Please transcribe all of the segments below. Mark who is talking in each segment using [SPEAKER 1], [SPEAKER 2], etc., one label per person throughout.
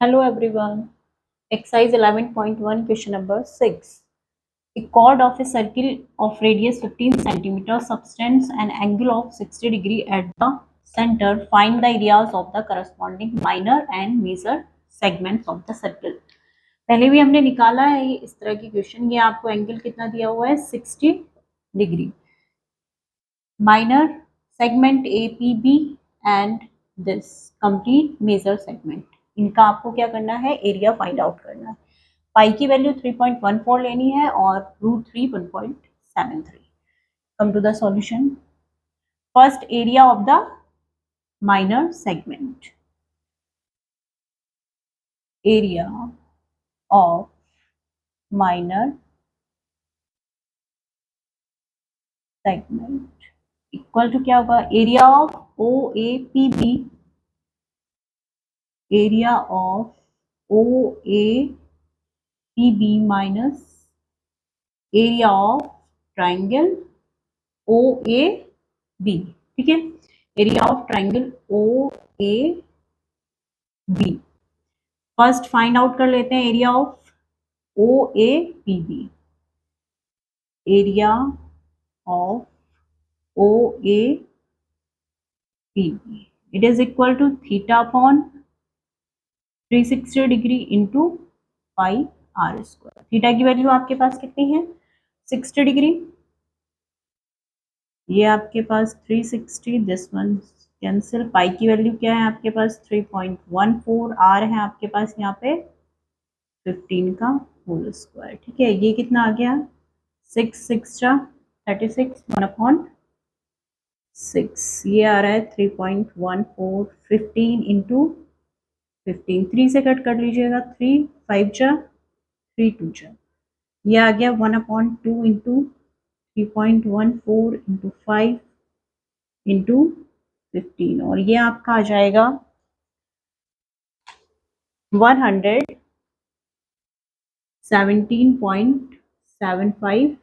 [SPEAKER 1] Hello everyone. Exercise 11.1 question number 6. A chord of a circle of radius 15 cm subtends an angle of 60 degree at the center. Find the areas of the corresponding minor and major segments of the circle. पहले भी हमने निकाला है ये इस तरह की question. ये आपको एंगल कितना दिया हुआ है 60 degree. Minor segment A P B and this complete major segment, इनका आपको क्या करना है, एरिया फाइंड आउट करना है। पाई की वैल्यू 3.14 लेनी है और root 3 1.73। Come to the solution. First area of the minor segment, area of minor segment equal to क्या होगा, area of O A P B, area of O A P B minus area of triangle O A B. ठीक है, area of triangle O A B. First find out कर लेते हैं area of O A P B. Area of O A P B it is equal to theta upon 360 degree into pi r square. Theta की value आपके पास कितनी है, 60 degree. ये आपके पास 360, दिस वन कैंसिल। पाई की वैल्यू क्या है आपके पास 3.14, आर है आपके पास यहाँ पे 15 का होल स्क्वायर। ठीक है, ये कितना आ गया 6 6 36 1/6। ये आ रहा है 3.14, 15 इंटू 15, 3 से कट कर लीजिएगा, 3 5 3 2 ये आ गया 1/2 इंटू 3.14 इंटू 5 इंटू 15, और ये आपका आ जाएगा 117.75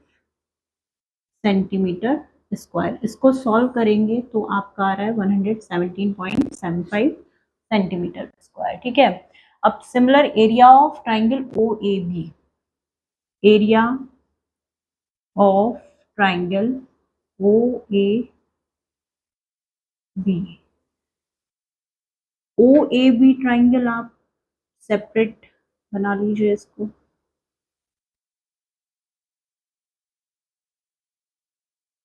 [SPEAKER 1] सेंटीमीटर स्क्वायर। इसको सॉल्व करेंगे तो आपका आ रहा है 117.75 सेंटीमीटर स्क्वायर। ठीक है, अब similar area of triangle O A B, area of triangle O A B. O A B triangle आप सेपरेट बना लीजिए इसको।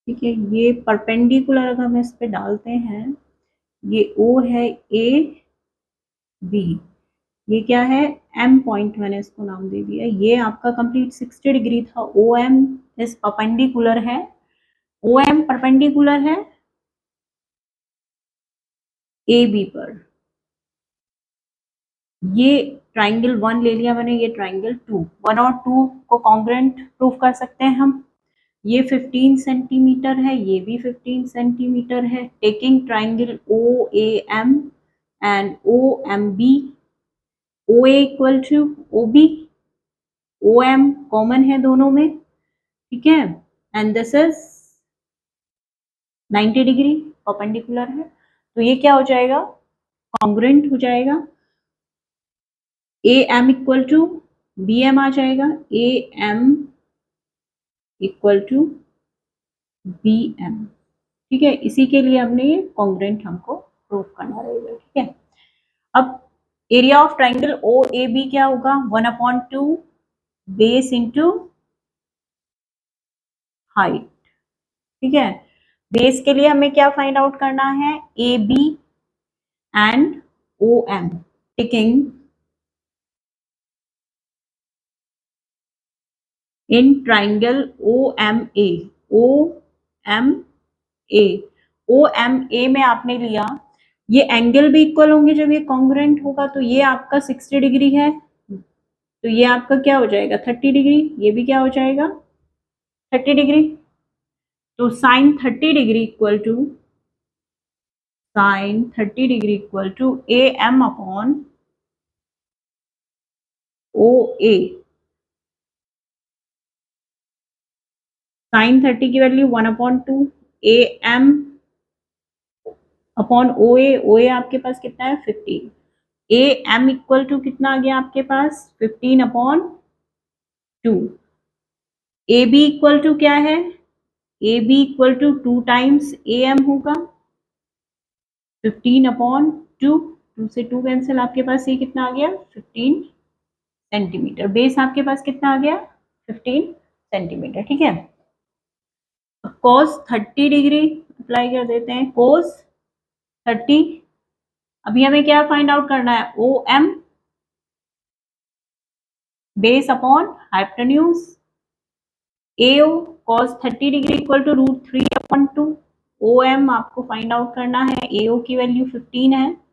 [SPEAKER 1] ठीक है, ये परपेंडिकुलर अगर हम इस पे डालते हैं, ये ओ है ए बी, ये क्या है एम पॉइंट, मैंने इसको नाम दे दिया। ये आपका कंप्लीट 60 डिग्री था। ओ एम इस परपेंडिकुलर है, ओ एम परपेंडिकुलर है ए बी पर। ये ट्राइंगल 1 ले लिया मैंने, ये ट्राइंगल 2, 1 और 2 को कॉन्ग्रुएंट प्रूफ कर सकते हैं हम। ये 15 सेंटीमीटर है, ये भी 15 सेंटीमीटर है। Taking triangle O A M and O M B, O A equal to O B, O M common है दोनों में। ठीक है, and this is 90 degree perpendicular है, तो ये क्या हो जाएगा, कॉन्ग्रुएंट हो जाएगा। A M equal to B M आ जाएगा, A M equal to B M. ठीक है, इसी के लिए हमने ये कॉन्ग्रुएंट हमको प्रूफ करना रहेगा। ठीक है, अब area of triangle O A B क्या होगा, 1/2 बेस इंटू हाइट। ठीक है, बेस के लिए हमें क्या फाइंड आउट करना है, A B and O M. Taking in triangle O M A, O M A, O M A में आपने लिया, ये एंगल भी इक्वल होंगे जब ये कॉन्ग्रुएंट होगा। तो ये आपका 60 डिग्री है, तो ये आपका क्या हो जाएगा 30 डिग्री, ये भी क्या हो जाएगा 30 डिग्री। तो sine 30 degree equal to, sine 30 degree equal to A M upon O A. Sine 30 की value 1/2 A M upon O A. O A आपके पास कितना है 15। ए एम इक्वल टू कितना आ गया आपके पास 15/2। ए बी इक्वल टू क्या है, A B equal to 2 times A M होगा 15/2। 2 से 2 कैंसिल, आपके पास ये कितना आ गया 15 सेंटीमीटर। बेस आपके पास कितना आ गया 15 सेंटीमीटर। ठीक है, cos 30 डिग्री अप्लाई कर देते हैं, cos 30। अभी हमें क्या फाइंड आउट करना है, O M base upon hypotenuse, AO cos 30 degree equal to √3/2। O M आपको फाइंड आउट करना है, एओ की वैल्यू 15 है,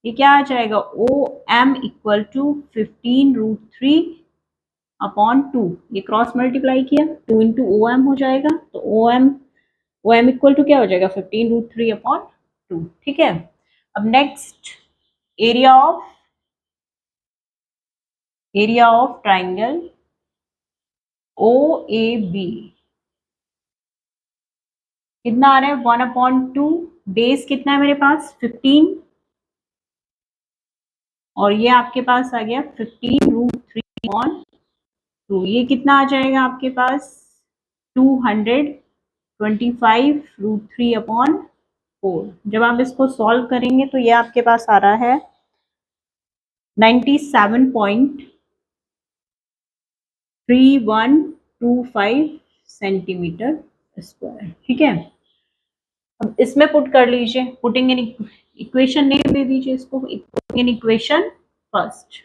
[SPEAKER 1] ये क्या आ जाएगा ओ एम इक्वल टू 15√3/2। ये क्रॉस मल्टीप्लाई किया 2 इंटू ओ एम हो जाएगा, तो ओ एम इक्वल टू क्या हो जाएगा 15√3/2। ठीक है, अब next area of triangle O A B कितना आ रहा है 1/2। बेस कितना है मेरे पास 15 और ये आपके पास आ गया 15√3/2। ये कितना आ जाएगा आपके पास 225√3/4। जब आप इसको सॉल्व करेंगे तो ये आपके पास आ रहा है 97.3125 सेंटीमीटर स्क्वायर। ठीक है, अब इसमें पुट कर लीजिए, पुटिंग इन इक्वेशन नेम दे दीजिए इसको, putting in equation first,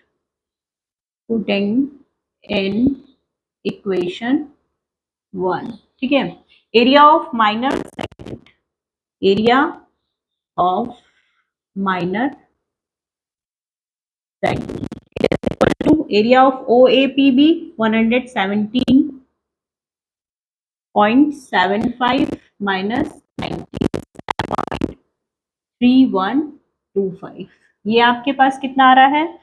[SPEAKER 1] putting in equation 1। ठीक है, area of minor segment, area of minor segment equal to area of O A P B 117.75 minus 9125। ये आपके पास कितना आ रहा है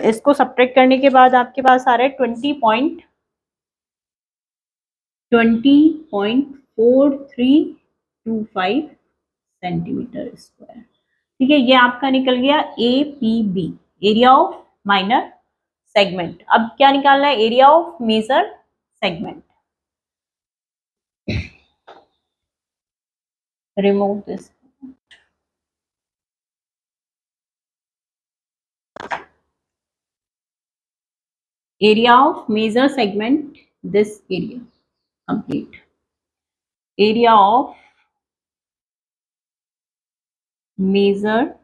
[SPEAKER 1] इसको सब्ट्रैक्ट करने के बाद आपके पास आ रहा है 20.4325 सेंटीमीटर स्क्वायर। ठीक है, ये आपका निकल गया A P B, area of minor segment. अब क्या निकालना है, area of major segment. Remove this, area of major segment, this area complete, area of major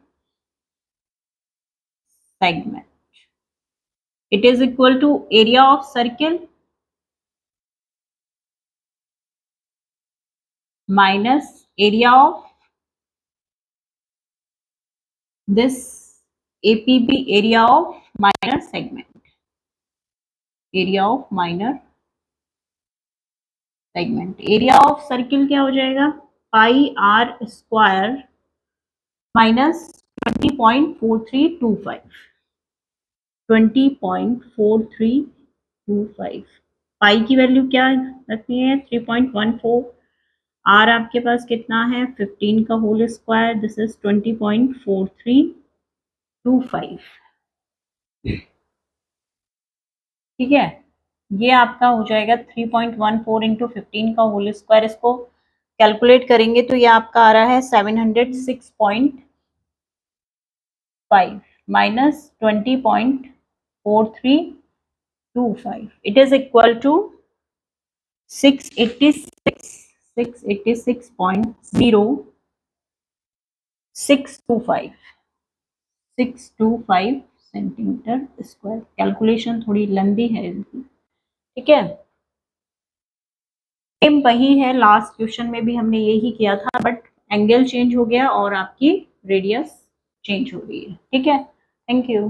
[SPEAKER 1] segment, it is equal to area of circle minus area of this APB, area of minor segment, area of minor segment। Area of circle क्या हो जाएगा पाई r square minus 20.4325, 20.4325। पाई की value क्या रखनी है 3.14। Are आपके पास कितना है 15 का होल स्क्वायर, दिस इज 20.4325। ठीक है, ये आपका हो जाएगा 3.14 इंटू 15 का होल स्क्वायर। इसको कैलकुलेट करेंगे तो ये आपका आ रहा है 706.5 minus 20.4325, it is equal to 686.0625 centimetre square. Calculation थोड़ी लंबी है इनकी। ठीक है, सेम वही है, लास्ट क्वेश्चन में भी हमने यही किया था, बट एंगल चेंज हो गया और आपकी रेडियस चेंज हो रही है। ठीक है, थैंक यू।